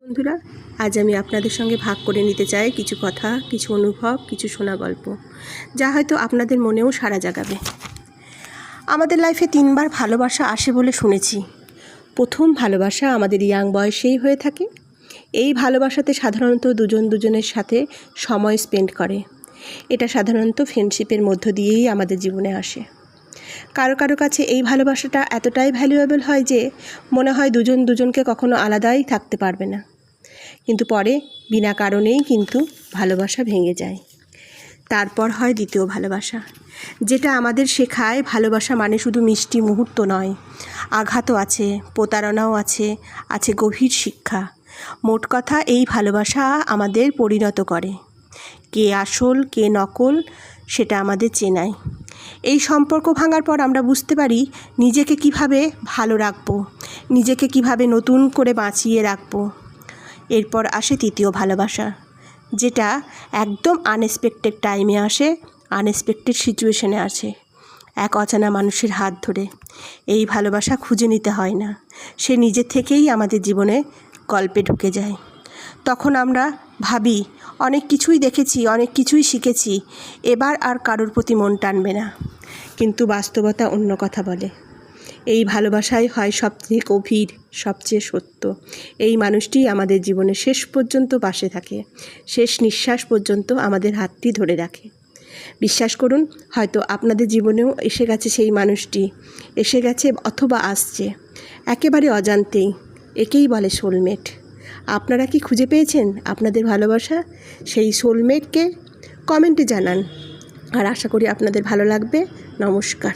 বন্ধুরা, আজ আমি আপনাদের সঙ্গে ভাগ করে নিতে চাই কিছু কথা, কিছু অনুভব, কিছু শোনা গল্প, যা হয়তো আপনাদের মনেও সাড়া জাগাবে। আমাদের লাইফে 3বার ভালোবাসা আসে বলে শুনেছি। প্রথম ভালোবাসা আমাদের ইয়াং বয়সেই হয়ে থাকে। এই ভালোবাসাতে সাধারণত দুজন দুজনের সাথে সময় স্পেন্ড করে। এটা সাধারণত ফ্রেন্ডশিপের মধ্য দিয়েই আমাদের জীবনে আসে। কারো কারো কাছে এই ভালোবাসাটা এতটাই ভ্যালুয়েবল হয় যে মনে হয় দুজন দুজনকে কখনো আলাদাই থাকতে পারবে না। কিন্তু পরে বিনা কারণেই কিন্তু ভালোবাসা ভেঙে যায়। তারপর হয় দ্বিতীয় ভালোবাসা, যেটা আমাদের শেখায় ভালোবাসা মানে শুধু মিষ্টি মুহূর্ত নয়, আঘাতও আছে, প্রতারণাও আছে, আছে গভীর শিক্ষা। মোট কথা, এই ভালোবাসা আমাদের পরিণত করে। কে আসল কে নকল সেটা আমাদের চেনায়। এই সম্পর্ক ভাঙার পর আমরা বুঝতে পারি নিজেকে কিভাবে ভালো রাখবো, নিজেকে কিভাবে নতুন করে বাঁচিয়ে রাখবো। এরপর আসে তৃতীয় ভালোবাসা, যেটা একদম আনএক্সপেক্টেড টাইমে আসে, আনএক্সপেক্টেড সিচুয়েশনে আসে, এক অজানা মানুষের হাত ধরে। এই ভালোবাসা খুঁজে নিতে হয় না, সে নিজে থেকেই আমাদের জীবনে গল্পে ঢুকে যায়। তখন আমরা ভাবি অনেক কিছুই দেখেছি, অনেক কিছুই শিখেছি, এবার আর কারোর প্রতি মন টানবে না। কিন্তু বাস্তবতা অন্য কথা বলে। এই ভালোবাসাই হয় সবচেয়ে গভীর, সবচেয়ে সত্য। এই মানুষটি আমাদের জীবনে শেষ পর্যন্ত পাশে থাকে, শেষ নিঃশ্বাস পর্যন্ত আমাদের হাতটি ধরে রাখে। বিশ্বাস করুন, হয়তো আপনাদের জীবনেও এসে গেছে সেই মানুষটি, এসে গেছে অথবা আসছে, একেবারে অজান্তেই। একেই বলে সোলমেট। আপনারা কি খুঁজে পেয়েছেন আপনাদের ভালোবাসা? সেই সোলমেটকে কমেন্টে জানান। আর আশা করি আপনাদের ভালো লাগবে। নমস্কার।